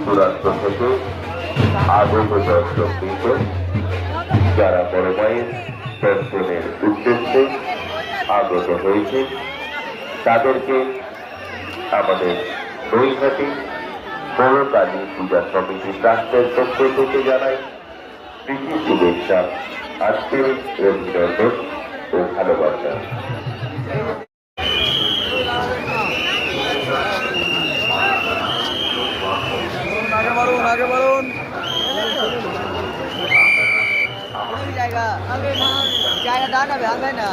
দূরান্ত থেকে আগত দর্শকবৃন্দ যারা বড় মায়ের দর্শনের উদ্দেশ্যে আগত হয়েছে তাদেরকে আমাদের নৈহাটি বড় কালী পূজা সমিতি ট্রাস্টের পক্ষ থেকে জানাই প্রীতি শুভেচ্ছা, আজকের অভিনন্দন ও ভালোবাসা। আগে বলুন জায়গা জায়গা দাঁড়াবে আগে না